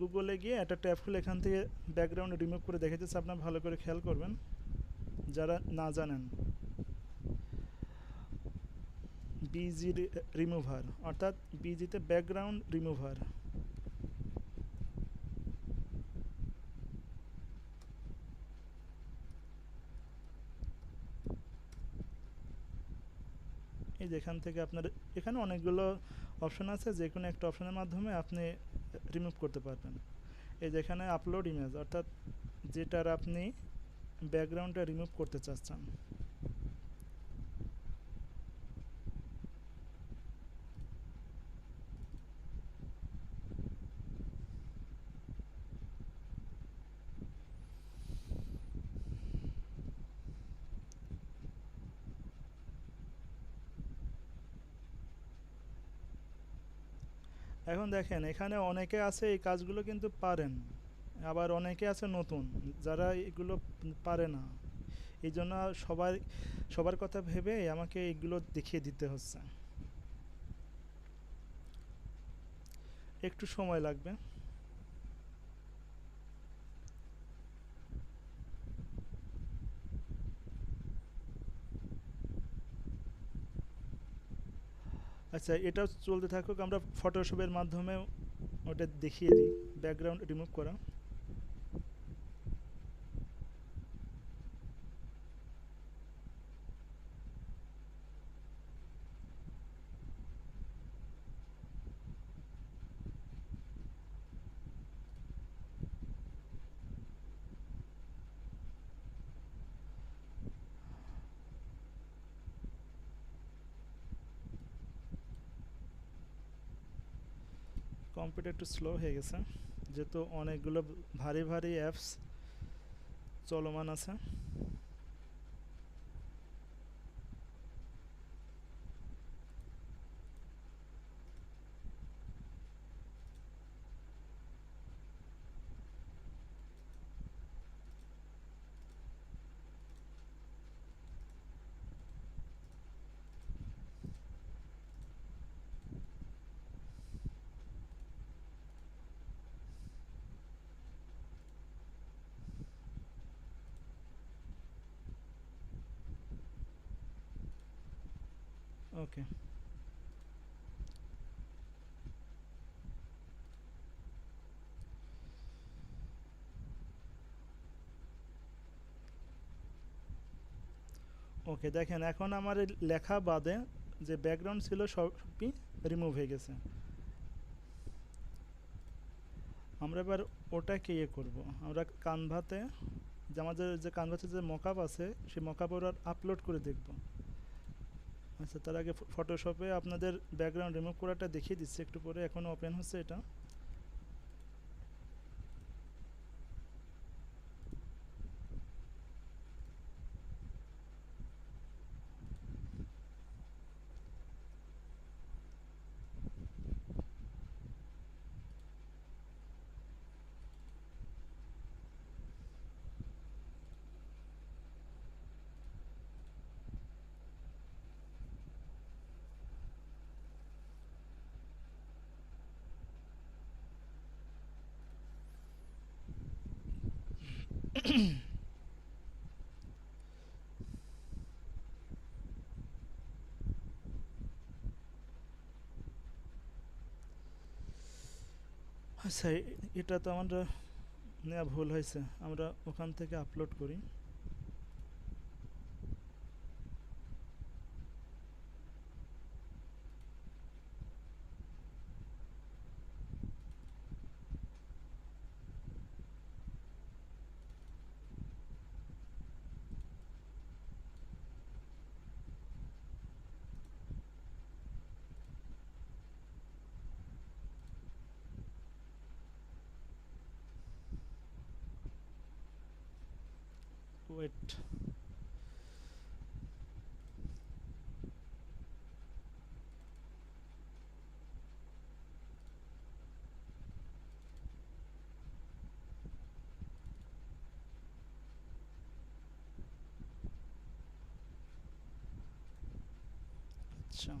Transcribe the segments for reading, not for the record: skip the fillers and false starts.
গুগলে গিয়ে একটা ট্যাব খুলে এখান থেকে ব্যাকগ্রাউন্ড রিমুভ করে দেখে যাচ্ছে, আপনার ভালো করে খেয়াল করবেন যারা না জানেন। বিজি রিমুভার অর্থাৎ বিজিতে ব্যাকগ্রাউন্ড রিমুভার। এই যেখান থেকে আপনার এখানে অনেকগুলো অপশন আছে, যে কোনো একটা অপশনের মাধ্যমে আপনি রিমুভ করতে পারবেন। এই যেখানে আপলোড ইমেজ অর্থাৎ যেটার আপনি ব্যাকগ্রাউন্ডটা রিমুভ করতে চাচ্ছেন। এখন দেখেন এখানে অনেকে আছে এই কাজগুলো কিন্তু পারেন, আবার অনেকে আছে নতুন যারা এগুলো পারে না। এই জন্য সবার কথা ভেবে আমাকে এগুলো দেখিয়ে দিতে হচ্ছে, একটু সময় লাগবে। আচ্ছা, এটা চলতে থাকুক, আমরা ফটোশপের মাধ্যমে ওটা দেখিয়ে দিই ব্যাকগ্রাউন্ড রিমুভ করা। কম্পিউটার একটু স্লো হয়ে গেছে যেহেতু অনেকগুলো ভারী ভারী অ্যাপস চলমান আছে। ওকে, ওকে দেখেন এখন আমার এই লেখা বাদে যে ব্যাকগ্রাউন্ড ছিল সবই রিমুভ হয়ে গেছে। আমরা এবার ওটাকে ইয়ে করবো, আমরা কানভাতে যে আমাদের যে কানভাতে যে মকআপ আছে সেই মকআপ ওরা আপলোড করে দেখব। আচ্ছা, তার আগে ফটোশপে আপনাদের ব্যাকগ্রাউন্ড রিমুভ করাটা দেখিয়ে দিচ্ছি একটু পরে, এখনও ওপেন হচ্ছে এটা। আচ্ছা, এটা তো আমরা নেওয়া ভুল হয়েছে, আমরা ওখান থেকে আপলোড করি। ওয়েট, আচ্ছা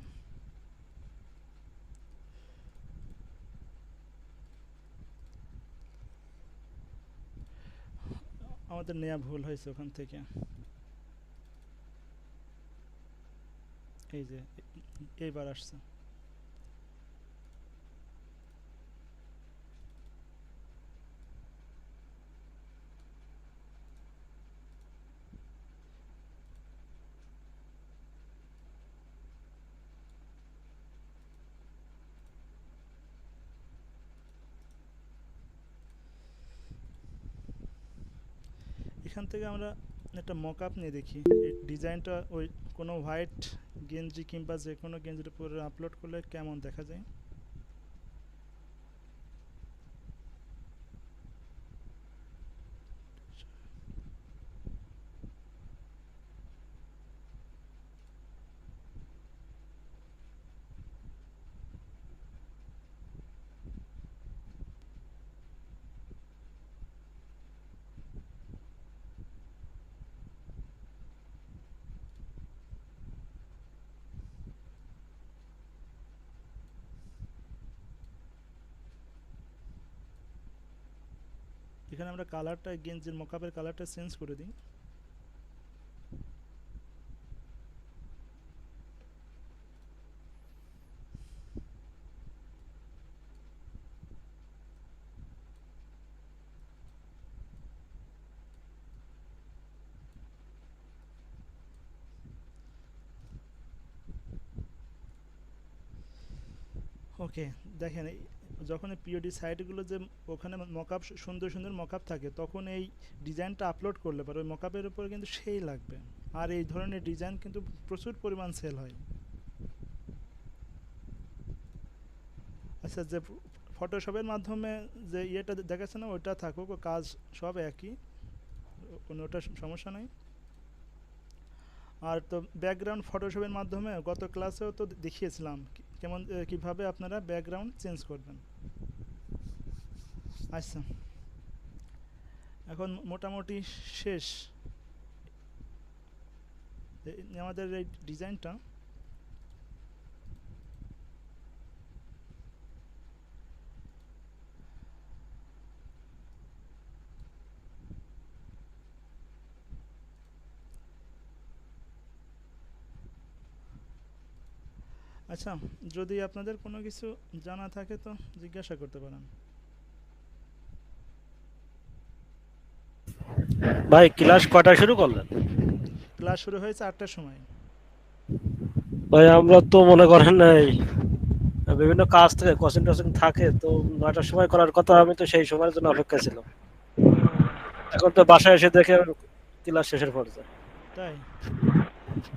আমাদের নেওয়া ভুল হয়েছে ওখান থেকে। এই যে এইবার আসছে। এখান থেকে আমরা একটা মকআপ নিয়ে দেখি এই ডিজাইনটা ওই কোনো হোয়াইট গেঞ্জি কিংবা যে কোনো গেঞ্জির উপরে আপলোড করলে কেমন দেখা যায়। এখানে আমরা কালারটা গেঞ্জির মকআপের কালারটা চেঞ্জ করে দিই। ওকে, দেখেন যখন পিওডি সাইটগুলো যে ওখানে মকআপ সুন্দর সুন্দর মকআপ থাকে তখন এই ডিজাইনটা আপলোড করলে পরে ওই মকআপের উপরে কিন্তু সেই লাগবে। আর এই ধরনের ডিজাইন কিন্তু প্রচুর পরিমাণ সেল হয়। আচ্ছা, যে ফটোশপের মাধ্যমে যে ইয়েটা দেখাচ্ছে না ওইটা থাকুক, ও কাজ সব একই, কোনো ওটা সমস্যা নাই। আর তো ব্যাকগ্রাউন্ড ফটোশপের মাধ্যমে গত ক্লাসেও তো দেখিয়েছিলাম কেমন কিভাবে আপনারা ব্যাকগ্রাউন্ড চেঞ্জ করবেন। আচ্ছা, এখন মোটামুটি শেষ আমাদের এই ডিজাইনটা। আচ্ছা, যদি আপনাদের কোনো কিছু জানা থাকে তো জিজ্ঞাসা করতে পারেন। ভাই ক্লাস কয়টা শুরু করলেন? ক্লাস শুরু হয়েছে 8টার সময়। ভাই আমরা তো মনে করেন এই বিভিন্ন কাজ থেকে কোচিং টোচিং থাকে, তো 9টার সময় করার কথা, আমি তো সেই সময়ের জন্য অপেক্ষা ছিলাম। ও এখন তো বাসায় এসে দেখে ক্লাস শেষের পর্যায়ে। তাই?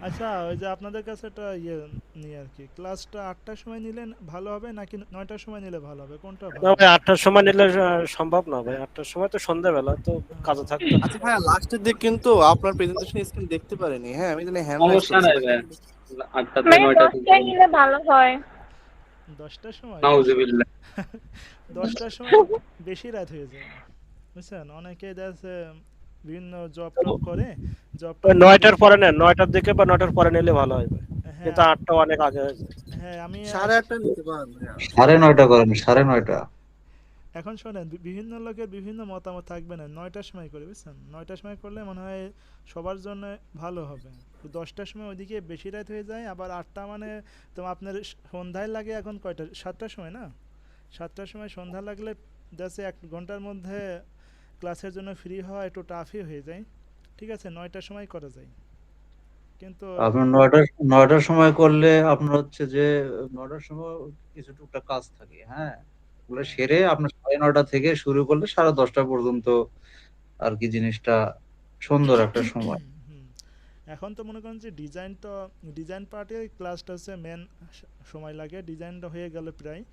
আচ্ছা, ওই যে আপনাদের কাছে একটা ইয়ে নিয়ে আর কি, ক্লাসটা 8টার সময় নিলে ভালো হবে নাকি 9টার সময় নিলে ভালো হবে, কোনটা না ভালো? ভাই, 8টার সময় নিলে সম্ভব না ভাই, 8টার সময় তো সন্ধ্যাবেলা, তো কাজে থাকতে হবে। আচ্ছা ভাইয়া, লাস্টের দিক কিন্তু আপনার প্রেজেন্টেশন স্ক্রিন দেখতে পারেনি। হ্যাঁ, আমি জানি হ্যান্ড রাইজ সমস্যা করছি নাই নাকি। ভাই, 8টা থেকে মানে 9টা থেকে 10টায় নিলে ভালো হয়। 10টার সময়? নাউজুবিল্লাহ। 10টার সময় বেশি রাত হয়ে যায়, বুঝছেন? অনেকে দেখছে বিভিন্ন জব টব করে, জব ওই টব করে 9টার পরে নেন, 9টার দিকে বা 9টার পরে নিলে ভালো হয় ভাই। কিন্তু হ্যাঁ 8টা অনেক আগে হয়ে যায়। হ্যাঁ আমি 8:30 নিতে পারেন ভাইয়া। 9:30 করেন, 9:30। এখন শোনেন, বিভিন্ন লোকের বিভিন্ন মতামত থাকবে না, 9টার সময় করে, বুঝছেন? 9টার সময় করলে মনে হয় সবার জন্য ভালো হবে। তো 10টার সময় ওইদিকে বেশি রাত হয়ে যায়, আবার 8টা মানে তো আপনার সন্ধ্যায় লাগে। এখন কয়টা? 7টার সময় না? 7টার সময় সন্ধ্যা লাগলে জাস্ট 1 ঘন্টার মধ্যে ক্লাসের জন্য ফ্রি হওয়া একটু টাফই হয়ে যায়। ঠিক আছে, 9টার সময় করা যায়, কিন্তু আপনার 9টার সময় করলে আপনার হচ্ছে যে 9টার সময় কিছু টুকটাক কাজ থাকে, হ্যাঁ, ওগুলো সেরে আপনার 9:30 থেকে শুরু করলে 10:30 পর্যন্ত আর কি জিনিসটা সুন্দর একটা সময়। হুম, এখন তো মনে করেন যে ডিজাইন পার্টে ক্লাসটা হচ্ছে মেন সময় লাগে, ডিজাইনটা হয়ে গেল প্রায়।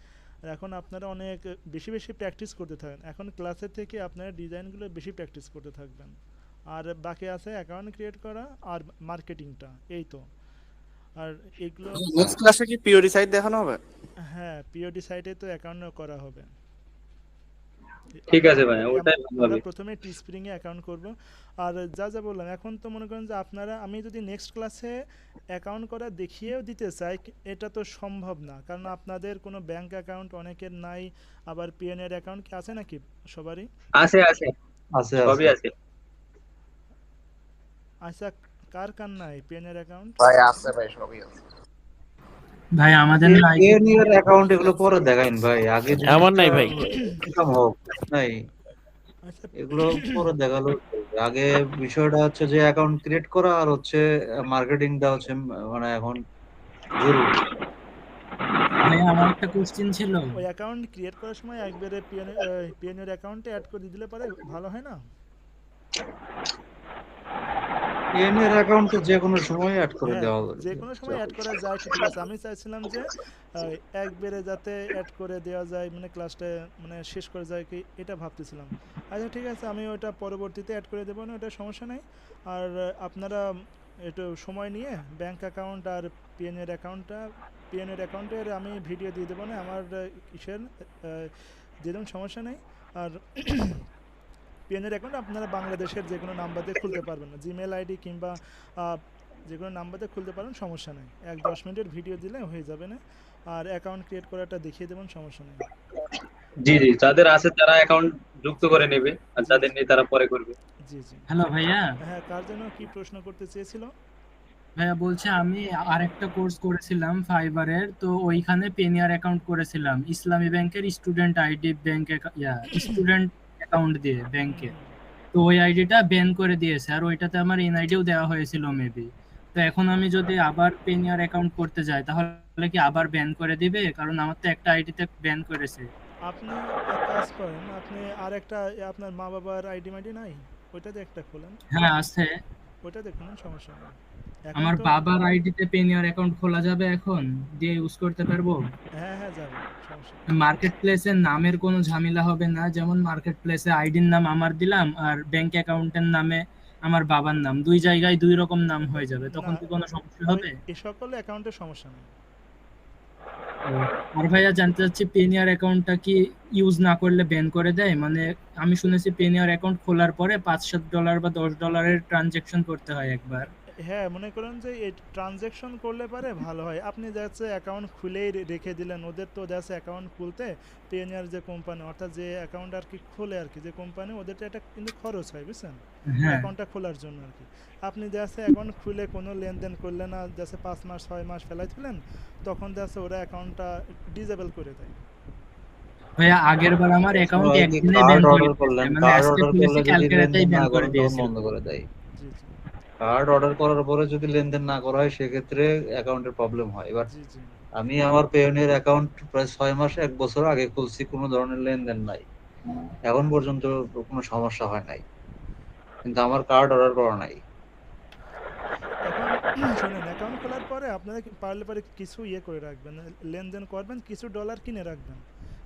আর এখন আপনারা অনেক বেশি বেশি প্র্যাকটিস করতে থাকেন, এখন ক্লাসের থেকে আপনারা ডিজাইনগুলো বেশি প্র্যাকটিস করতে থাকবেন। আর বাকি আছে অ্যাকাউন্ট ক্রিয়েট করা আর মার্কেটিংটা, এই তো। আর এগুলো নেক্সট ক্লাসে কি পিওরি সাইট দেখানো হবে? হ্যাঁ, পিওডি সাইটে তো অ্যাকাউন্ট করা হবে। ঠিক আমরা আছে ভাই, ওটাই ভালো আমরা হবে। প্রথমে টিস্প্রিং এ অ্যাকাউন্ট করব। আর যা যা বললাম, এখন তো মনে করেন যে আপনারা, আমি যদি নেক্সট ক্লাসে অ্যাকাউন্ট করা দেখিয়েও দিতে চাই, এটা তো সম্ভব না, কারণ আপনাদের কোনো ব্যাংক অ্যাকাউন্ট অনেকের নাই। আবার পিএনআর অ্যাকাউন্ট কি আছে নাকি সবারই? আছে আছে, আছে সবই আছে। আছে। আচ্ছা, কার কার নাই পিএনআর অ্যাকাউন্ট? ভাই আছে ভাই, সবই আছে। ভাই আমাদের না আইডি পিওনিয়ার অ্যাকাউন্ট এগুলো পরে দেখাইন ভাই, আগে আমার নাই ভাই। ইনকাম হোক নাই, আচ্ছা, এগুলো পরে দেখালো চলবে। আগে বিষয়টা হচ্ছে যে অ্যাকাউন্ট ক্রিয়েট করা আর হচ্ছে মার্কেটিংটা হচ্ছে মানে এখন জরুরি। ভাই আমার একটা কোশ্চেন ছিল। ওই অ্যাকাউন্ট ক্রিয়েট করার সময় একবারে পিএনআর অ্যাকাউন্টে অ্যাড করে দিলে পারে ভালো হয় না? পিওনিয়ার অ্যাকাউন্ট তো যে কোনো সময় অ্যাড করে হ্যাঁ, দেওয়া যাবে। যে কোনো সময় অ্যাড করা যায় ঠিক আছে। আমি চাইছিলাম যে একবারে যাতে অ্যাড করে দেওয়া যায়, মানে ক্লাসটা মানে শেষ করে যায় কি, এটা ভাবতেছিলাম। আচ্ছা ঠিক আছে, আমি ওটা পরবর্তীতে অ্যাড করে দেবো না, ওটা সমস্যা নাই। আর আপনারা একটু সময় নিয়ে ব্যাংক অ্যাকাউন্ট আর পিএনআর অ্যাকাউন্টের আমি ভিডিও দিয়ে দেবো না, আমার ইসের দিয়ে দেবেন, সমস্যা নেই। আর পিএনআর অ্যাকাউন্ট আপনারা বাংলাদেশের যে কোনো নাম্বার দিয়ে খুলতে পারবেন না, জিমেল আইডি কিংবা যে কোনো নাম্বার দিয়ে খুলতে পারেন, সমস্যা নেই। 1-10 মিনিটের ভিডিও দিলে হয়ে যাবে না। আর অ্যাকাউন্ট ক্রিয়েট করাটা দেখিয়ে দেবেন, সমস্যা নেই। জি জি, যাদের আছে তারা অ্যাকাউন্ট যুক্ত করে নেবে, আর যাদের নেই তারা পরে করবে। জি জি। হ্যালো ভাইয়া। হ্যাঁ, কার জন্য কি প্রশ্ন করতে চেয়েছিল? ভাইয়া বলছে আমি আরেকটা কোর্স করেছিলাম ফাইবারের, তো ওইখানে পেনিয়ার অ্যাকাউন্ট করেছিলাম ইসলামী ব্যাংকের student ID bank student account দিয়ে ব্যাংকে। তো ওই আইডিটা ব্যান করে দিয়েছে, আর ওইটাতে আমার এনআইডিও দেওয়া হয়েছিল মেবি। তো এখন আমি যদি আবার পেনিয়ার অ্যাকাউন্ট করতে যাই তাহলে কি আবার ব্যান করে দিবে? কারণ আমার তো একটা আইডিতে ব্যান করেছে। আপনি এক কাজ করেন, আপনি আর একটা আপনার মা বাবার আইডি মাইডি নাই, ওইটাতে একটা খোলেন, হ্যাঁ আছে। ওইটা দেখুন, সমস্যা নেই। আমার এখন তো বাবার আইডিতে পেনিয়ার অ্যাকাউন্ট খোলা যাবে এখন, দিয়ে ইউজ করতে পারবো? হ্যাঁ হ্যাঁ যাবে, সমস্যা নেই। মার্কেট প্লেসের নামের কোনো ঝামেলা হবে না? যেমন মার্কেট প্লেসে আইডির নাম আমার দিলাম আর ব্যাংক অ্যাকাউন্টের নামে আমার বাবার নাম, দুই জায়গায় দুই রকম নাম হয়ে যাবে, তখন না, কি কোনো সমস্যা ওই হবে? এই সকল অ্যাকাউন্টের সমস্যা নেই। আর ভাইয়া জানতে চাচ্ছি পেনিয়ার অ্যাকাউন্টটা কি ইউজ না করলে ব্যান করে দেয়? মানে আমি শুনেছি পেনিয়ার অ্যাকাউন্ট খোলার পরে $5-7 বা $10 ট্রানজেকশন করতে হয় একবার। হ্যাঁ, মনে করেন যে এই ট্রানজ্যাকশন করলে পারে ভালো হয়। আপনি যাচ্ছে অ্যাকাউন্ট খুলেই রেখে দিলেন, ওদের তো যাচ্ছে অ্যাকাউন্ট খুলতে পেনিয়ার যে কোম্পানি, অর্থাৎ যে অ্যাকাউন্ট আর কি খোলে আর কি, যে কোম্পানি, ওদের তো এটা কিন্তু খরচ হয়, বুঝছেন, হ্যাঁ অ্যাকাউন্টটা খোলার জন্য আর কি। আপনি যাচ্ছে অ্যাকাউন্ট খুলে কোনো লেনদেন করলেন না, যাচ্ছে 5 মাস 6 মাস ফেলাই দিলেন, তখন যাচ্ছে ওরা অ্যাকাউন্টটা ডিসেবল করে দেয়। ভাইয়া, আগের বার আমার অ্যাকাউন্ট হয় কি, একদিনে কার্ড ব্যান অর্ডার করে করলেন, দিয়েছে, মানে কার্ড আজকে অর্ডার খুলেছি করলে যদি কালকে রাতেই লেনদেন না ব্যান করে করেন তখন দিয়েছিল। বন্ধ করে দেয়। জি জি কার্ড অর্ডার করার পরে যদি লেনদেন না করা হয় সেক্ষেত্রে অ্যাকাউন্টের প্রবলেম হয়। এবার জি জি। আমি আমার পেওনিয়ার অ্যাকাউন্ট প্রায় 6 মাস 1 বছর আগে খুলছি, কোনো ধরনের লেনদেন নাই, এখন পর্যন্ত কোনো সমস্যা হয় নাই, কিন্তু আমার কার্ড অর্ডার করা নাই। এখন শোনেন, অ্যাকাউন্ট খোলার পরে আপনারা পারলে পারে কিছু ইয়ে করে রাখবেন, লেনদেন করবেন, কিছু ডলার কিনে রাখবেন,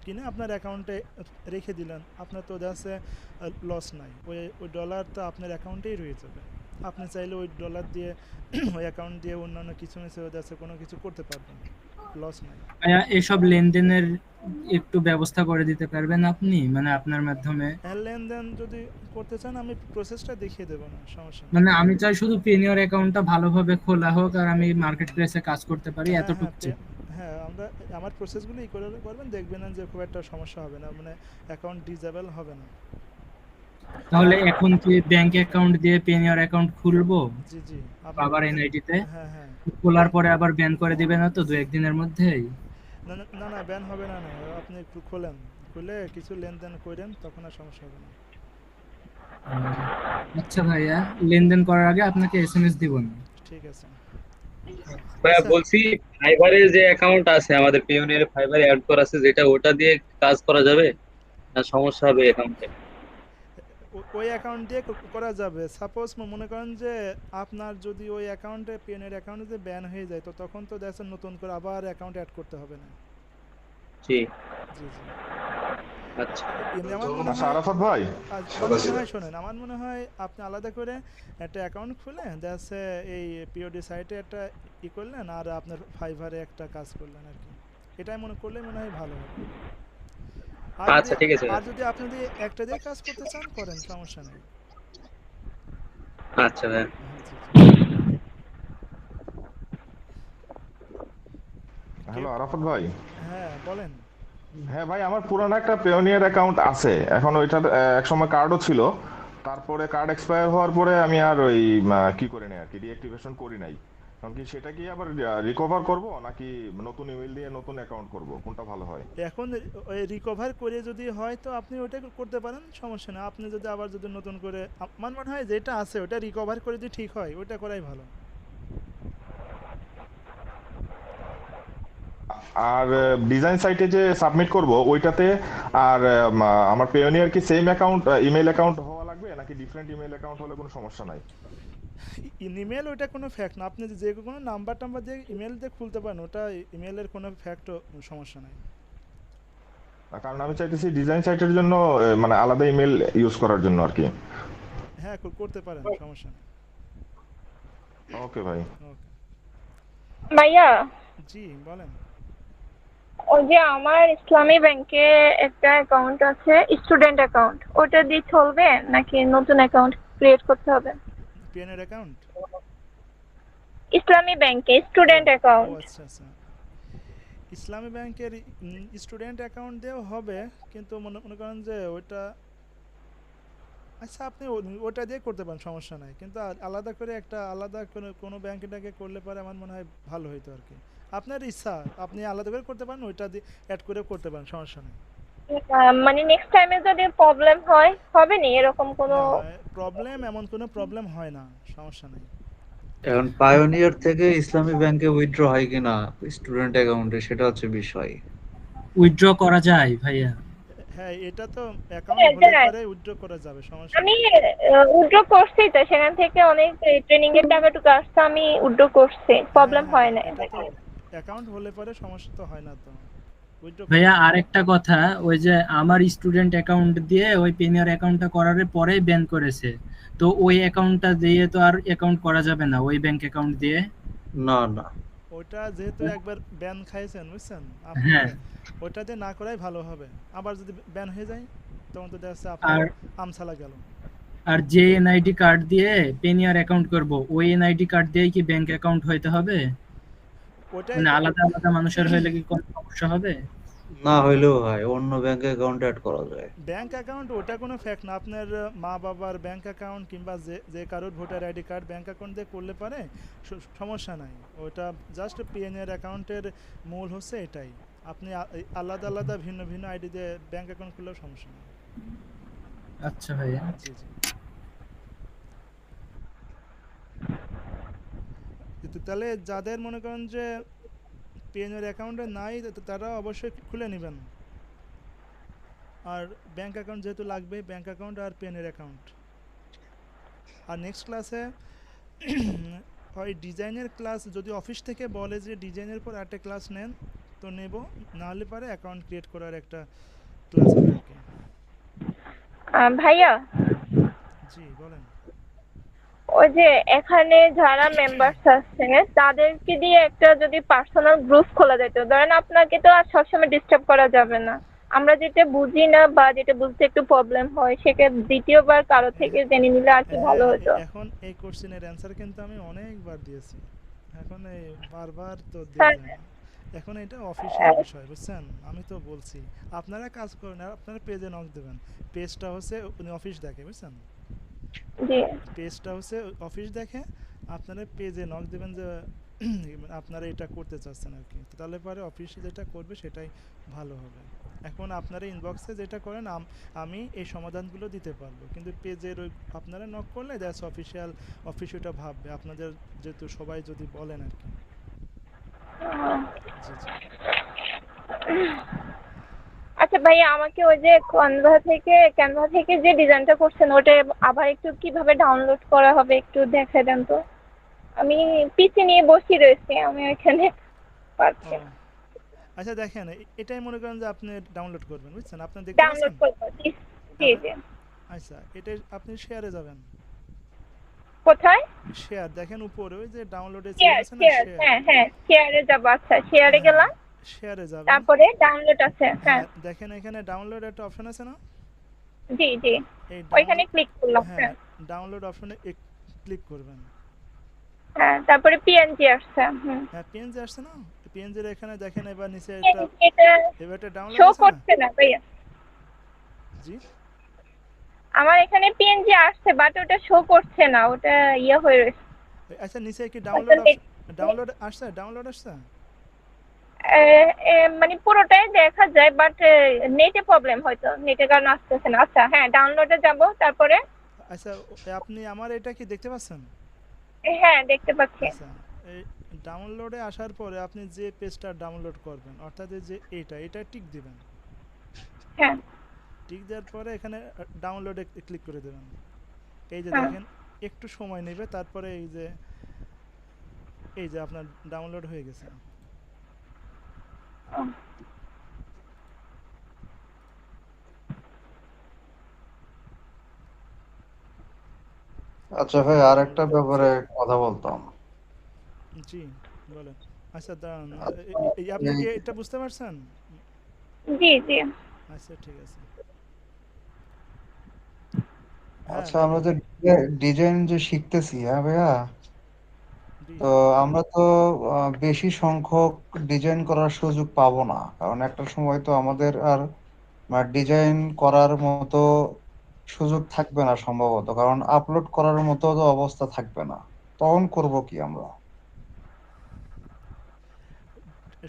কিনে আপনার অ্যাকাউন্টে রেখে দিলেন, আপনার তো যাচ্ছে লস নাই, ওই ডলারটা আপনার অ্যাকাউন্টেই রয়ে যাবে। আপনি চাইলে ওই ডলার দিয়ে ওই অ্যাকাউন্ট দিয়ে অন্যান্য কিছু মিশে যাচ্ছে কোনো কিছু করতে পারবেন, লস নাই। ভাইয়া, এসব লেনদেনের একটু ব্যবস্থা করে দিতে পারবেন আপনি, মানে আপনার মাধ্যমে? হ্যাঁ, লেনদেন যদি করতে চান আমি প্রসেসটা দেখিয়ে দেবো, না সমস্যা নেই। মানে আমি চাই শুধু পেনিয়ার অ্যাকাউন্টটা ভালোভাবে খোলা হোক আর আমি মার্কেট প্লেসে কাজ করতে পারি, হ্যাঁ এতটুকু হ্যাঁ চাই। হ্যাঁ, আমার প্রসেসগুলোই করে করবেন, দেখবেন যে খুব একটা সমস্যা হবে না, মানে অ্যাকাউন্ট ডিসেবল হবে না। তাহলে এখন কি ব্যাংক অ্যাকাউন্ট দিয়ে পেনিয়ার অ্যাকাউন্ট খুলবো জি জি। বাবার এনআইডিতে? হ্যাঁ হ্যাঁ। খোলার পরে আবার ব্যান করে দিবে না তো 2-1 দিনের মধ্যেই? না না না না, ব্যান হবে না, না আপনি একটু খোলেন, খুলে কিছু লেনদেন করেন, তখন আর সমস্যা হবে না। আচ্ছা ভাইয়া, লেনদেন করার আগে আপনাকে এসএমএস দিব না? ঠিক আছে। ভাইয়া আচ্ছা, বলছি, ফাইবারে যে অ্যাকাউন্ট আছে আমাদের পিওনিয়ার ফাইবারে অ্যাড করা আছে, যেটা ওটা দিয়ে কাজ করা যাবে না সমস্যা হবে অ্যাকাউন্টে? ওই অ্যাকাউন্ট দিয়ে করা যাবে। সাপোজ মনে করেন যে আপনার যদি ওই অ্যাকাউন্টে পিএনআর অ্যাকাউন্টে যে ব্যান হয়ে যায়, তো তখন তো দেখছেন নতুন করে আবার অ্যাকাউন্ট অ্যাড করতে হবে না। জি জি জি। আচ্ছা। আমার মনে আচ্ছা হয় আরাফাত ভাই, শোনেন, আমার মনে হয় আপনি আলাদা করে একটা অ্যাকাউন্ট খুলে যাচ্ছে এই পিওডি সাইটে একটা করলেন, আর আপনার ফাইবারে একটা কাজ করলেন আর কি, এটাই মনে করলে মনে হয় ভালো হবে। আচ্ছা ঠিক আছে। আর যদি আপনি যদি একটা দিয়ে কাজ করতে চান করেন, সমস্যা নেই। আচ্ছা ভাইয়া। হ্যালো আরাফাত ভাই। হ্যাঁ বলেন। হ্যাঁ ভাই, আমার পুরানো একটা পেওনিয়ার অ্যাকাউন্ট আছে, এখন ওইটার একসময় কার্ডও ছিল, তারপরে কার্ড এক্সপায়ার হওয়ার পরে আমি আর ওই কি করে নাই আর কি, ডিঅ্যাক্টিভেশন করি নাই। এখন কি সেটা কি আবার রিকভার করব নাকি নতুন ইমেল দিয়ে নতুন অ্যাকাউন্ট করব, কোনটা ভালো হয়? এখন ওই রিকভার করে যদি হয় তো আপনি ওটা করতে পারেন, সমস্যা না। আপনি যদি আবার যদি নতুন করে আমার মনে হয় যেটা আছে ওটা রিকভার করে যদি ঠিক হয় ওটা করাই ভালো। আর ডিজাইন সাইটে যে সাবমিট করব ওইটাতে আর আমার পেওনিয়ার কি সেম অ্যাকাউন্ট, ইমেল অ্যাকাউন্ট হওয়া লাগবে নাকি ডিফারেন্ট ইমেল অ্যাকাউন্ট হলে কোনো সমস্যা নাই? ইমেল ওটা কোনো ফ্যাক্ট না, আপনি যে কোনো নাম্বার টাম্বার দিয়ে ইমেল দিয়ে খুলতে পারেন, ওটা ইমেলের কোনো ফ্যাক্টও সমস্যা নাই। কারণ আমি চাইতেছি ডিজাইন সাইটের জন্য মানে আলাদা ইমেল ইউজ করার জন্য আর কি। হ্যাঁ করতে পারেন, সমস্যা নেই। ওকে ভাই। ওকে ভাইয়া, জি বলেন। ওই যে আমার ইসলামী ব্যাংকে একটা অ্যাকাউন্ট আছে, স্টুডেন্ট অ্যাকাউন্ট, ওটা দিয়ে চলবে নাকি নতুন অ্যাকাউন্ট ক্রিয়েট করতে হবে? পিএনের অ্যাকাউন্ট? ইসলামী ব্যাংকে স্টুডেন্ট ও অ্যাকাউন্ট। আচ্ছা আচ্ছা, ইসলামী ব্যাংকের স্টুডেন্ট অ্যাকাউন্ট দিয়েও হবে, কিন্তু মনে করেন যে ওইটা আচ্ছা আপনি ওটা দিয়ে করতে পারেন, সমস্যা নাই। কিন্তু আলাদা করে একটা আলাদা কোনো ব্যাংকেটাকে করলে পরে আমার মনে হয় ভালো হইতো আর কি। আপনার ইচ্ছা, আপনি আলাদা করে করতে পারেন, ওইটা দিয়ে অ্যাড করে করতে পারেন, সমস্যা নেই। মানে নেক্সট টাইমে যদি প্রবলেম হয় হবে নি এরকম কোনো? প্রবলেম এমন কোনো প্রবলেম হয় না, সমস্যা নেই। এখন পায়োনিয়ার থেকে ইসলামী ব্যাংকে উইথড্র হয় কিনা স্টুডেন্ট অ্যাকাউন্টে, সেটা হচ্ছে বিষয়। উইথড্র করা যায় ভাইয়া? হ্যাঁ এটা তো অ্যাকাউন্ট হলে পরে উইথড্র করা যাবে, সমস্যা আমি নেই। উইথড্র করছি তো, সেখান থেকে অনেক ট্রেনিং এর টাকাটুকু আসছে, আমি উইথড্র করছি, প্রবলেম হয় না। এটা তো অ্যাকাউন্ট হলে পরে সমস্যা তো হয় না তো। ভাইয়া আরেকটা কথা, ওই যে আমার স্টুডেন্ট অ্যাকাউন্ট দিয়ে ওই পেনিয়ার অ্যাকাউন্টটা করার পরেই ব্যান করেছে, তো ওই অ্যাকাউন্টটা দিয়ে তো আর অ্যাকাউন্ট করা যাবে না ওই ব্যাংক অ্যাকাউন্ট দিয়ে? না না, ওটা যেহেতু একবার ব্যান খাইছেন বুঝছেন আপনি, হ্যাঁ ওটা দিয়ে না করাই ভালো হবে। আবার যদি ব্যান হয়ে যায় তখন তো দেখা যাচ্ছে আপনার আমসালা গেল। আর যে এনআইডি কার্ড দিয়ে পেনিয়ার অ্যাকাউন্ট করব, ওই এনআইডি কার্ড দিয়েই কি ব্যাংক অ্যাকাউন্ট হইতে হবে? ওটাই মানে আলাদা আলাদা মানুষের হইলে কি কোনো সমস্যা হবে? না হইলেও হয়, অন্য ব্যাংক অ্যাকাউন্ট অ্যাড করা যায়। ব্যাংক অ্যাকাউন্ট ওটা কোনো ফ্যাক্ট না, আপনার মা বাবার ব্যাংক অ্যাকাউন্ট কিংবা যে কারোর voter ID card bank account দিয়ে করলে পারে, সমস্যা নাই। ওটা জাস্ট পিএনআর অ্যাকাউন্টের মূল হচ্ছে এটাই। আপনি আলাদা আলাদা ভিন্ন ভিন্ন আইডি দিয়ে ব্যাংক অ্যাকাউন্ট করলেও সমস্যা নেই। আচ্ছা ভাইয়া। জি জি। তাহলে যাদের মনে করেন যে পিএনআর অ্যাকাউন্টে নাই তারা অবশ্যই খুলে নেবেন। আর ব্যাংক অ্যাকাউন্ট যেহেতু লাগবে, ব্যাংক অ্যাকাউন্ট আর পেনের অ্যাকাউন্ট। আর নেক্সট ক্লাসে হয় ডিজাইনের ক্লাস, যদি অফিস থেকে বলে যে ডিজাইনের পর একটা ক্লাস নেন তো নেব, নাহলে পারে অ্যাকাউন্ট ক্রিয়েট করার একটা ক্লাস হবে আর কি। ভাইয়া জি বলেন। ওই যে এখানে যারা মেম্বার্স আছে তাদেরকে দিয়ে একটা যদি পার্সোনাল গ্রুপ খোলা যেত, ধরেন আপনাকে তো আর সবসময় ডিস্টার্ব করা যাবে না, আমরা যেটা বুঝি না বা যেটা বুঝতে একটু প্রবলেম হয় সেটা দ্বিতীয়বার কারো থেকে জেনে নিলে আর কি ভালো হতো। এখন এই কোশ্চেনের অ্যানসার কিন্তু আমি অনেকবার দিয়েছি, এখন এই বারবার তো দেওয়া যায় না। এখন এটা অফিসিয়াল বিষয় বুঝছেন, আমি তো বলছি আপনারা কাজ করেন, আর আপনারা পেজে নক দেবেন। পেজটা হচ্ছে উনি অফিস দেখে বুঝছেন, জি পেজটা হচ্ছে অফিস দেখে, আপনারা পেজে নক দেবেন যে আপনারা এটা করতে চাচ্ছেন আর কি, তাহলে পরে অফিসে যেটা করবে সেটাই ভালো হবে। এখন আপনারা ইনবক্সে যেটা করেন আমি এই সমাধানগুলো দিতে পারবো, কিন্তু পেজের ওই আপনারা নক করলে দ্যাটস অফিসিয়াল, অফিস ওটা ভাববে আপনাদের যেহেতু সবাই যদি বলেন আর কি। জি জি। আচ্ছা ভাইয়া, আমাকে ওই যে ক্যানভা থেকে যে ডিজাইনটা করছেন ওটা আবার একটু কিভাবে ডাউনলোড করা হবে একটু দেখাই দেন তো। আমি পিসি নিয়ে বসে রয়েছি, আমি ওইখানে পাচ্ছি না। আচ্ছা দেখেন, এটাই মনে করেন যে আপনি ডাউনলোড করবেন বুঝছেন, আপনি দেখতে ডাউনলোড পাচ্ছেন। করব। জি জি। আচ্ছা এটা আপনি শেয়ারে যাবেন। কোথায়? শেয়ার দেখেন উপরে ওই যে ডাউনলোডে শেয়ার আছে না, শেয়ার, শেয়ার। হ্যাঁ হ্যাঁ শেয়ারে যাব। আচ্ছা শেয়ারে গেলাম, শেয়ারে যাবেন, তারপরে ডাউনলোড আছে। হ্যাঁ দেখেন এখানে ডাউনলোড একটা অপশন আছে না। জি জি, এই ওইখানে ক্লিক করলাম। হ্যাঁ ডাউনলোড অপশনে ক্লিক করবেন। হ্যাঁ তারপরে পিএনজি আসছে। হ্যাঁ পিএনজি আসছে না, পিএনজি এর এখানে দেখেন এবার নিচে এটা এবার এটা ডাউনলোড শো আছে না। করছে না ভাইয়া। জি আমার এখানে পিএনজি আসছে বাট ওটা শো করছে না, ওটা ইয়ে হয়ে রয়েছে। আচ্ছা নিচে কি ওটা ডাউনলোড আসছে? মানে পুরোটাই দেখা যায় বাট নেটে প্রবলেম, হয়তো নেটের কারণে আসতেছে না। আচ্ছা হ্যাঁ, ডাউনলোডে যাব, তারপরে আচ্ছা আপনি আমার এটা কি দেখতে পাচ্ছেন? হ্যাঁ দেখতে পাচ্ছি। আচ্ছা এই ডাউনলোডে আসার পরে আপনি যে পেজটা ডাউনলোড করবেন অর্থাৎ এই যে এটা টিক দিবেন। হ্যাঁ টিক দেওয়ার পরে এখানে ডাউনলোডে ক্লিক করে দেবেন। এই যে হ্যাঁ দেখেন একটু সময় নেবে, তারপরে এই যে আপনার ডাউনলোড হয়ে গেছে। ও, আচ্ছা ভাই, আর একটা ব্যাপারে কথা বলতাম। জি বলেন। আচ্ছা দাঁড়ান, আচ্ছা, আপনি এই কি এটা বুঝতে পারছেন? জি জি। আচ্ছা ঠিক আছে। হ্যাঁ আচ্ছা, আমরা বলেন। যে ডিজাইন যে শিখতেছি, হ্যাঁ ভাইয়া, তো ডিজাইন আমরা তো বেশি সংখ্যক ডিজাইন করার সুযোগ পাবো না, কারণ একটা সময় তো আমাদের আর ডিজাইন করার মতো সুযোগ থাকবে না সম্ভবত, কারণ আপলোড করার মতো তো অবস্থা থাকবে না। তখন করব কি আমরা?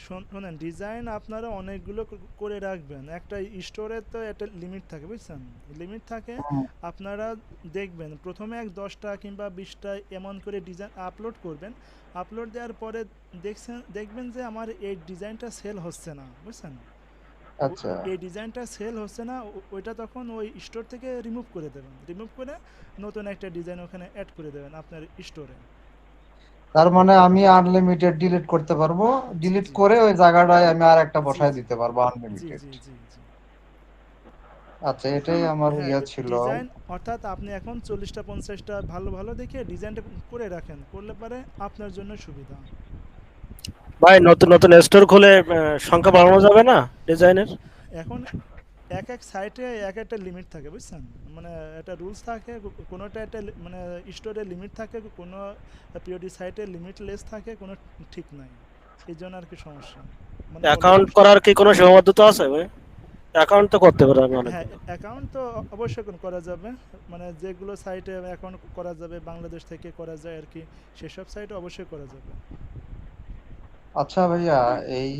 শোনেন, ডিজাইন আপনারা অনেকগুলো করে রাখবেন। একটা স্টোরে তো একটা লিমিট থাকে, বুঝছেন? লিমিট থাকে। হুম, আপনারা দেখবেন প্রথমে 10টা কিংবা 20টা এমন করে ডিজাইন আপলোড করবেন। আপলোড দেওয়ার পরে দেখবেন যে আমার এই ডিজাইনটা সেল হচ্ছে না, বুঝছেন? আচ্ছা, এই ডিজাইনটা সেল হচ্ছে না, ওইটা তখন ওই স্টোর থেকে রিমুভ করে দেবেন। রিমুভ করে নতুন একটা ডিজাইন ওখানে অ্যাড করে দেবেন আপনার স্টোরে। তার মানে আমি আনলিমিটেড ডিলিট করতে পারবো, জি ডিলিট জি করে ওই জায়গাটায় আমি আর একটা জি বসায় জি দিতে পারবো জি আনলিমিটেড। জি জি জি আচ্ছা, এটাই আমার হ্যাঁ, ইয়ে ছিল। ডিজাইন অর্থাৎ আপনি এখন 40টা 50টা ভালো ভালো দেখে ডিজাইনটা করে রাখেন, করলে পারে আপনার জন্য সুবিধা। ভাই নতুন নতুন স্টোর খুলে সংখ্যা বাড়ানো যাবে না ডিজাইনের? এখন এক এক সাইটে এক একটা লিমিট থাকে, বুঝছেন? মানে একটা রুলস থাকে, কোনোটা একটা মানে স্টোরে লিমিট থাকে, কোনো পিওডি সাইটে লিমিটলেস থাকে, কোনো ঠিক নাই। এই জন্য আর কি সমস্যা, মানে অ্যাকাউন্ট করার কি কোনো সীমাবদ্ধতা আছে ভাই? অ্যাকাউন্ট তো করতে পারে আমি হ্যাঁ অনেকে। অ্যাকাউন্ট তো অবশ্যই করা যাবে। মানে যেগুলো সাইটে অ্যাকাউন্ট করা যাবে বাংলাদেশ থেকে করা যায় আর কি, সেসব সাইটে অবশ্যই করা যাবে। আচ্ছা ভাইয়া, এই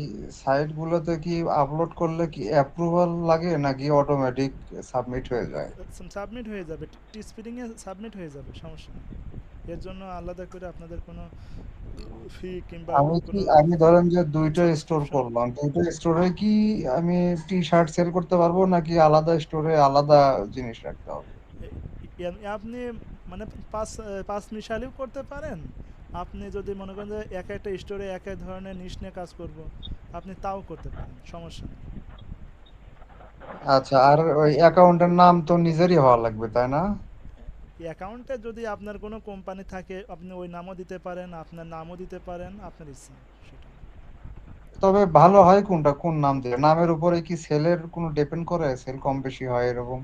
সাইট গুলোতে কি আপলোড করলে কি অ্যাপ্রুভাল লাগে নাকি অটোমেটিক সাবমিট হয়ে যায়? সাবমিট হয়ে যাবে, টি স্পিডিংয়ে সাবমিট হয়ে যাবে, সমস্যা নেই। এর জন্য আলাদা করে আপনাদের কোনো ফি কিংবা কোনো আমি ধরেন যে দুইটা স্টোর সাবস্ক্রিপশন। করলাম, দুইটা স্টোরে কি আমি টি শার্ট সেল করতে পারবো নাকি আলাদা স্টোরে আলাদা জিনিস রাখতে হবে? আপনি মানে পাঁচ পাঁচ মিশালিও করতে পারেন। আপনি যদি মনে করেন যে এক একটা স্টোরে এক এক ধরনের নিশ নিয়ে কাজ করব, আপনি তাও করতে পারেন, সমস্যা নেই। আচ্ছা, আর ওই অ্যাকাউন্টের নাম তো নিজেরই হওয়া লাগবে, তাই না? অ্যাকাউন্টে যদি আপনার কোনো কোম্পানি থাকে আপনি ওই নামও দিতে পারেন, আপনার নামও দিতে পারেন, আপনার ইচ্ছা সেটা। তবে ভালো হয় কোনটা, কোন নাম দিলে? নামের উপরে কি সেলের কোনো ডিপেন্ড করে? সেল কম বেশি হয় এরকম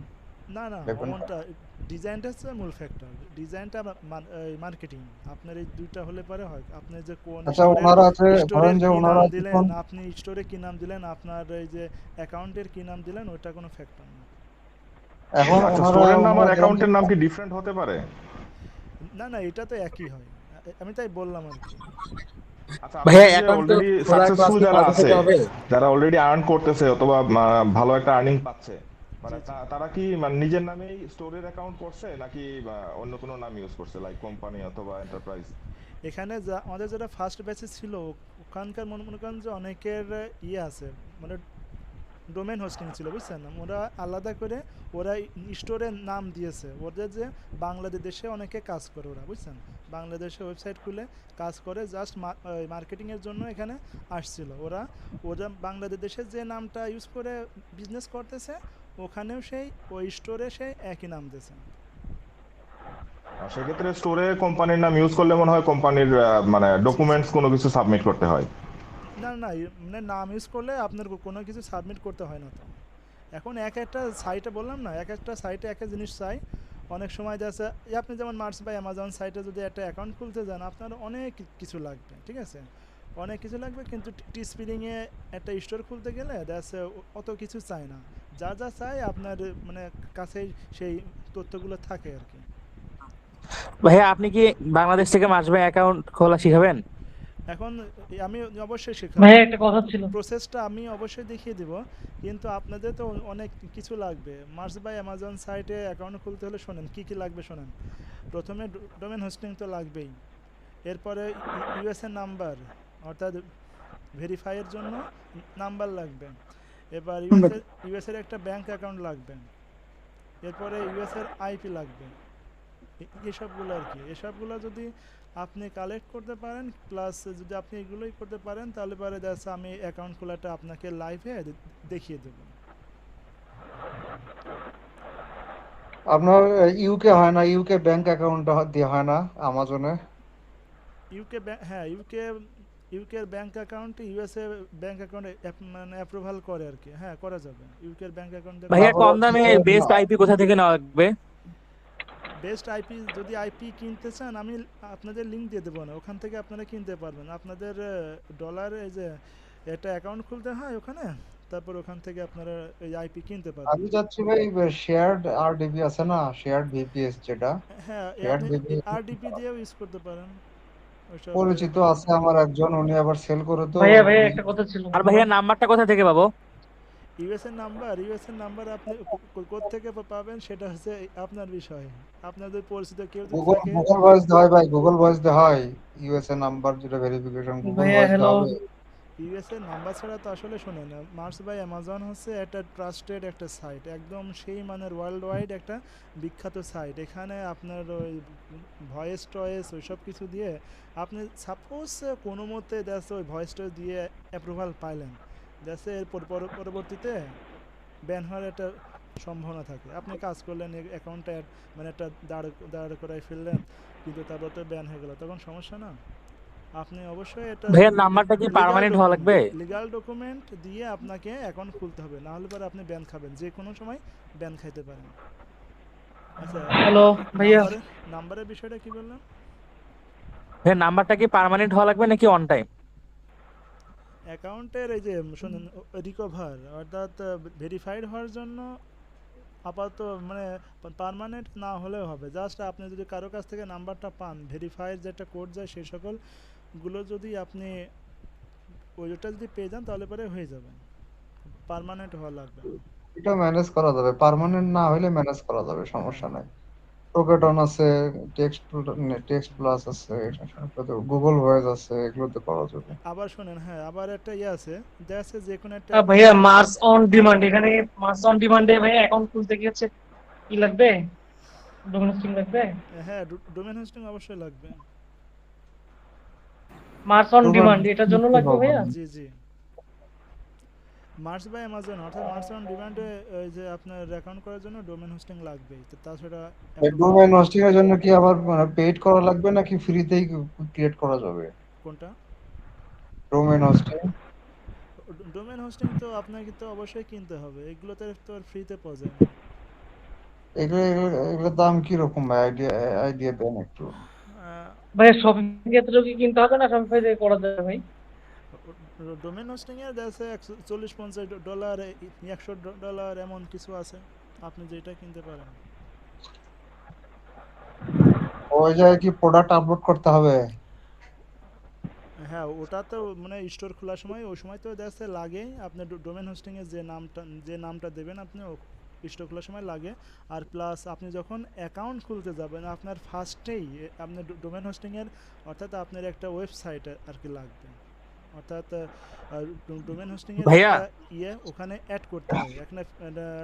না না, ডিপেন্ড করে? অমনটা ডিজাইনটা হচ্ছে মূল ফ্যাক্টর। ডিজাইনটা মার্কেটিং, আপনার এই দুইটা হলে পরে হয়। আপনি যে কোন আচ্ছা, ওনারা আছে ধরেন স্টোরের যে কি নাম ওনারা দিলেন, যখন আপনি স্টোরে কি নাম দিলেন, আপনার এই যে অ্যাকাউন্টের কি নাম দিলেন, ওটা কোনো ফ্যাক্টর না। এখন আচ্ছা, ওনারা স্টোরের নাম আর ওনারা ধরেন যে অ্যাকাউন্টের নাম কি ডিফারেন্ট হতে পারে? না না, এটা তো একই হয়। আমি তাই বললাম আর কি। আচ্ছা, ভাইয়া আপনাদের যে অ্যাকাউন্ট তো অলরেডি খোলা তো সাকসেসফুল আজকে যারা কালকে আছে, থেকে হবে। যারা অলরেডি আর্ন করতেছে অথবা ভালো একটা আর্নিং পাচ্ছে, মানে জি জি তারা কি মানে নিজের নামেই স্টোরের অ্যাকাউন্ট করছে নাকি অন্য কোনো নাম ইউজ করছে, লাইক কোম্পানি অথবা এন্টারপ্রাইজ? এখানে আমাদের যেটা ফার্স্ট ব্যাচে ছিল, ওখানকার মনে করেন যে অনেকের ইয়ে আছে, মানে ডোমেন হোস্টিং ছিল, বুঝছেন? ওরা আলাদা করে ওরা স্টোরের নাম দিয়েছে। ওদের যে বাংলাদেশে অনেকে কাজ করে, ওরা বুঝছেন বাংলাদেশে ওয়েবসাইট খুলে কাজ করে, জাস্ট মার্কেটিংয়ের জন্য এখানে আসছিল। ওরা বাংলাদেশে যে নামটা ইউজ করে বিজনেস করতেছে, ওখানেও সেই ওই স্টোরে সেই একই নাম দিয়েছে। সেক্ষেত্রে স্টোরে কোম্পানির নাম ইউজ করলে মনে হয় কোম্পানির মানে জি জি ডকুমেন্টস কোনো কিছু সাবমিট করতে হয়। না না, মানে নাম ইউজ করলে আপনার কোনো কিছু সাবমিট করতে হয় না তো। এখন এক একটা সাইটে বললাম না, এক একটা সাইটে এক এক জিনিস চাই। অনেক সময় যাচ্ছে আপনি যেমন মার্স বা অ্যামাজন সাইটে যদি একটা অ্যাকাউন্ট খুলতে যান, আপনার অনেক কিছু লাগবে, ঠিক আছে? অনেক কিছু লাগবে, কিন্তু টি স্পিডিংয়ে একটা স্টোর খুলতে গেলে যাচ্ছে অত কিছু চায় না। যা যা চাই আপনার মানে কাছে সেই তথ্যগুলো থাকে আর কি। ভাইয়া আপনি কি বাংলাদেশ থেকে মাস ভাই অ্যাকাউন্ট খোলা শিখাবেন? এখন আমি অবশ্যই ভাইয়া শেখাবো, একটা কথা ছিল। প্রসেসটা আমি অবশ্যই দেখিয়ে দিব, কিন্তু আপনাদের তো অনেক কিছু লাগবে। মার্স বাই অ্যামাজন সাইটে অ্যাকাউন্ট খুলতে হলে শোনেন কী কী লাগবে শোনেন। প্রথমে ডোমেন হোস্টিং তো লাগবেই, এরপরে ইউএসএ নাম্বার অর্থাৎ ভেরিফাইয়ের জন্য নাম্বার লাগবে, এবার ইউএসএর একটা ব্যাংক অ্যাকাউন্ট লাগবে, এরপরে ইউএসএর আইপি লাগবে, এসবগুলো আর কি। এসবগুলো যদি আপনি কালেক্ট করতে পারেন, প্লাস যদি আপনি এগুলোই করতে পারেন, তাহলে পরে দেখা আমি অ্যাকাউন্ট খোলাটা আপনাকে লাইভে দেখিয়ে দেব। আপনার ইউকে হয় না, ইউকে ব্যাংক অ্যাকাউন্ট দিয়ে হয় না আমাজনে? ইউকে হ্যাঁ, ইউকের bank account USA bank account মানে অ্যাপ্রুভাল করে আর কি। হ্যাঁ, করা যাবে। ইউকের ব্যাংক অ্যাকাউন্ট ভাইয়া কম দামে বেস্ট আইপি কোথা থেকে নেওয়া লাগবে? বেস্ট আইপি যদি আইপি কিনতে চান আমি আপনাদের লিংক দিয়ে দেবো, না ওখান থেকে আপনারা কিনতে পারবেন। আপনাদের ডলার এই যে একটা অ্যাকাউন্ট খুলতে হয় ওখানে, তারপর ওখান থেকে আপনারা এই আইপি কিনতে পারবেন। আমি যাচ্ছি ভাই শেয়ার্ড আরডিবি আছে না, শেয়ার্ড ভিপিএস যেটা, হ্যাঁ, শেয়ার্ড আপনি ভিপিএস আরডিপি দিয়েও ইউজ করতে পারেন। ওইসব পরিচিত আছে আমার একজন, উনি আবার সেল করে তো। ভাইয়া একটা কথা ছিল। আর ভাইয়া নাম্বারটা কোথা থেকে পাবো? ইউএসএর নাম্বার আপনি কোথা থেকে পাবেন সেটা হচ্ছে আপনার বিষয়। আপনাদের পরিচিত কেউ যদি থাকে গুগল ভয়েস দেয় ভাই, গুগল ভয়েস দেয় হয় ইউএসএ নাম্বার যেটা ভেরিফিকেশন, গুগল ভাইয়া ভয়েস হ্যালো। হবে। ইউএসএ নাম্বার ছাড়া তো আসলে শোনেন, মার্স বাই অ্যামাজন হচ্ছে একটা ট্রাস্টেড একটা সাইট, একদম সেই মানের ওয়ার্ল্ড ওয়াইড একটা বিখ্যাত সাইট। এখানে আপনার ওই ভয়েস টয়েস ওইসব কিছু দিয়ে আপনি সাপোজ কোনো মতে দেখছে ওই ভয়েস টয়েস দিয়ে অ্যাপ্রুভাল পাইলেন, দেখছে এর পরবর্তীতে ব্যান হওয়ার একটা সম্ভাবনা থাকে। আপনি কাজ করলেন, অ্যাকাউন্টটা মানে একটা দাঁড় করাই ফেললেন, কিন্তু তারপর তো ব্যান হয়ে গেল, তখন সমস্যা না। আপনি অবশ্যই এটা ভাইয়া নাম্বারটা কি পার্মানেন্ট হওয়া লাগবে? লিগ্যাল ডকুমেন্ট দিয়ে আপনাকে অ্যাকাউন্ট খুলতে হবে, না হলে পরে আপনি ব্যান খাবেন, যে কোনো সময় ব্যান খাইতে পারেন। আচ্ছা হ্যালো ভাইয়া। নাম্বারের বিষয়টা কি বললাম? ভাইয়া নাম্বারটা কি পার্মানেন্ট হওয়া লাগবে নাকি অন টাইম? অ্যাকাউন্টের এই যে শুনুন রিকভার অর্থাৎ ভেরিফাইড হওয়ার জন্য আপাতত মানে পার্মানেন্ট না হলেও হবে। জাস্ট আপনি যদি কারো কাছ থেকে নাম্বারটা পান, ভেরিফাইড যেটা কোড যায় সেই সকলগুলো যদি আপনি ওইটা যদি পেয়ে যান তাহলে পরে হয়ে যাবে, পার্মানেন্ট হওয়া লাগবে না। এটা ম্যানেজ করা যাবে, পার্মানেন্ট না হলে ম্যানেজ করা যাবে, সমস্যা নাই। প্রোকেটন আছে, টেক্সট প্লাস আছে, গুগল ভয়েস আছে, এগুলোতে করা যাবে। আবার শুনেন, হ্যাঁ আবার একটা আছে, দেখা যে কোনো একটা ভাইয়া মার্স অন ডিমান্ড, এখানে মার্স অন ডিমান্ডে ভাইয়া অ্যাকাউন্ট খুলতে কি হচ্ছে কি লাগবে? ডোমেন হোস্টিং লাগবে? হ্যাঁ, ডোমেন হোস্টিং অবশ্যই লাগবে। মার্স অন ডিমান্ড এটার জন্য লাগবে ভাইয়া? জি জি, মার্স বাই অ্যামাজন অর্থাৎ মার্স অন ডিমান্ডে ওই যে আপনার অ্যাকাউন্ট করার জন্য ডোমেন হোস্টিং লাগবেই। তো তাছাড়া ডোমেন হোস্টিং এর জন্য কি আবার মানে পেইড করা লাগবে নাকি ফ্রিতেই ক্রিয়েট করা যাবে? কোনটা? Domain hosting. ডোমেন হোস্টিং তো আপনাকে তো অবশ্যই কিনতে হবে, এগুলোতে তো আর ফ্রিতে পাওয়া যায় না। এগুলোর দাম কি রকম ভাই, আইডিয়া দেন একটু। ভাইয়া শপিং ক্ষেত্রে কি কিনতে হবে না শপিফাই থেকে করা যাবে ভাই? ডোমেন হোস্টিং এর আছে $40-50, $100 এমন কিছু আছে, আপনি যেটা কিনতে পারেন। ওই জায়গায় কি প্রোডাক্ট আপলোড করতে হবে? হ্যাঁ, ওটা তো মানে স্টোর খোলার সময় ওই সময় তো দেখছে লাগে, আপনি ডোমেন হোস্টিং এর যে নামটা দেবেন আপনি স্টোর খোলার সময় লাগে। আর প্লাস আপনি যখন অ্যাকাউন্ট খুলতে যাবেন আপনার ফার্স্টেই আপনি ডোমেন হোস্টিং এর অর্থাৎ আপনার একটা ওয়েবসাইট আর কি লাগবে, অর্থাৎ ডোমেন হোস্টিং এর ভাইয়া ওখানে অ্যাড করতে হয়,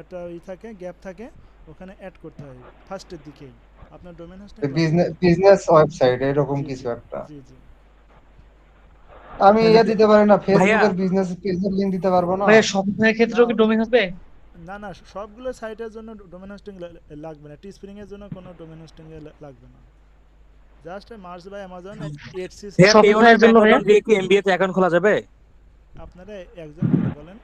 একটা থাকে গ্যাপ থাকে, ওখানে অ্যাড করতে হয় ফার্স্টের দিকেই আপনার ডোমেন হোস্টিং বিজনেস ওয়েবসাইট এরকম কিছু একটা। জি জি, আমি দিতে পারি না, ফেসবুকের বিজনেস পেজের লিংক দিতে পারবো না? ভাইয়া শপিং ক্ষেত্রেও কি ডোমেন হবে? না না, সবগুলো সাইটের জন্য ডোমেন হোস্টিং লাগবে না, টি স্প্রিং এর জন্য কোনো ডোমেন হোস্টিং লাগবে না। Just merch by Amazon access Shopify এর জন্য ভাইয়া দিয়ে কি এমবিএ তে অ্যাকাউন্ট খোলা যাবে? আপনারা একজন করে বলেন,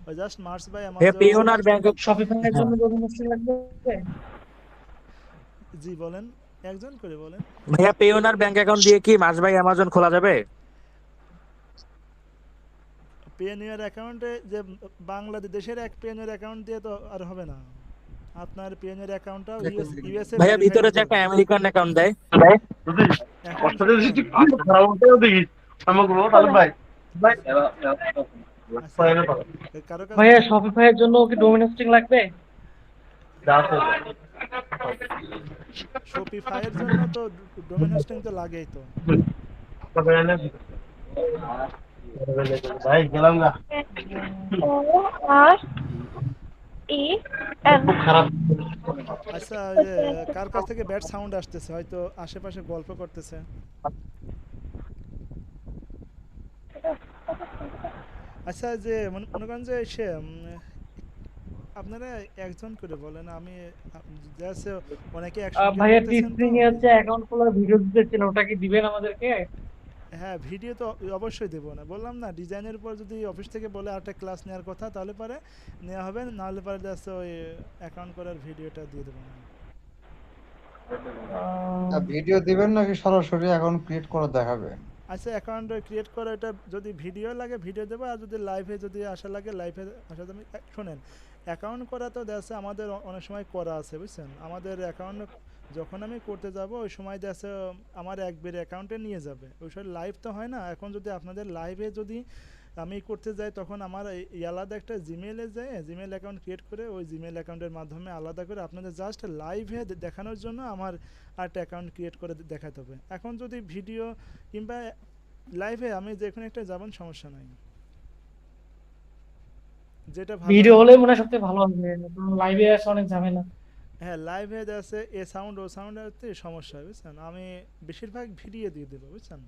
ওই জাস্ট মার্স বাই ভাইয়া অ্যামাজন পেওন আর ব্যাংক শপিফাই এর জন্য ডোমেন হোস্টিং লাগবে? জি বলেন, একজন করে বলেন। ভাইয়া পেওন আর ব্যাংক অ্যাকাউন্ট দিয়ে কি মার্স বাই অ্যামাজন খোলা যাবে? পেনিয়ার অ্যাকাউন্টে যে বাংলাদেশের এক পেনিয়ার অ্যাকাউন্ট দিয়ে তো আর হবে না, আপনার পিএনএর অ্যাকাউন্টটা ভাইয়া ইউএসএ ভিতরে যে একটা আমেরিকান অ্যাকাউন্ট দেয়, কারো কাছ ভাইয়া শপিফাই এর জন্য কি ডোমেন হোস্টিং লাগবে? শপিফাইয়ের জন্য তো ডোমেন হোস্টিং তো লাগেই তো। ভাই গেলাম না। OREN খারাপ। আচ্ছা ওই যে কার কাছ থেকে ব্যাড সাউন্ড আসতেছে, হয়তো আশেপাশে গল্প করতেছে। আচ্ছা যে মনে করেন যে সে আপনারা একজন করে বলেন, আমি জাস্ট অনেকে একসঙ্গে ভাইয়া করতেছেন টিপসিং তো। এ হচ্ছে অ্যাকাউন্ট খোলার ভিডিও দিতেছেন, ওটা কি দিবেন আমাদেরকে? হ্যাঁ ভিডিও তো অবশ্যই দেবো, না বললাম না ডিজাইনের উপর যদি অফিস থেকে বলে আরেকটা ক্লাস নেওয়ার কথা তাহলে পরে নেওয়া হবে, নাহলে পরে জাস্ট ওই অ্যাকাউন্ট করার ভিডিওটা দিয়ে দেবো না। ভিডিও দিবেন নাকি সরাসরি অ্যাকাউন্ট ক্রিয়েট করে দেখাবে? আচ্ছা অ্যাকাউন্ট ক্রিয়েট করা, এটা যদি ভিডিও লাগে ভিডিও দেবো, আর যদি লাইভে যদি আসা লাগে লাইভে আসা যাবে। শোনেন অ্যাকাউন্ট করা তো দেখছে আমাদের অনেক সময় করা আছে বুঝছেন, আমাদের অ্যাকাউন্ট যখন আমি করতে যাব ওই সময় দেখছে আমার একবার অ্যাকাউন্টে নিয়ে যাবে, ওই সময় লাইভ তো হয় না। এখন যদি আপনাদের লাইভে যদি আমি করতে যাই তখন আমার এই আলাদা একটা জিমেলে যায়, জিমেল অ্যাকাউন্ট ক্রিয়েট করে ওই জিমেল অ্যাকাউন্টের মাধ্যমে আলাদা করে আপনাদের জাস্ট লাইভে দেখানোর জন্য আমার আরেকটা অ্যাকাউন্ট ক্রিয়েট করে দেখাতে হবে। এখন যদি ভিডিও কিংবা লাইভে আমি যে কোনো একটা যাবেন সমস্যা নাই, যেটা ভালো ভিডিও হয়। হলে মনে হয় সবথেকে ভালো হবে, লাইভে আসে অনেক ঝামেলা। হ্যাঁ লাইভে আছে এ সাউন্ড ও সাউন্ড সমস্যা হয় বুঝছেন, আমি বেশিরভাগ ভিডিও দিয়ে দেবো বুঝছেন।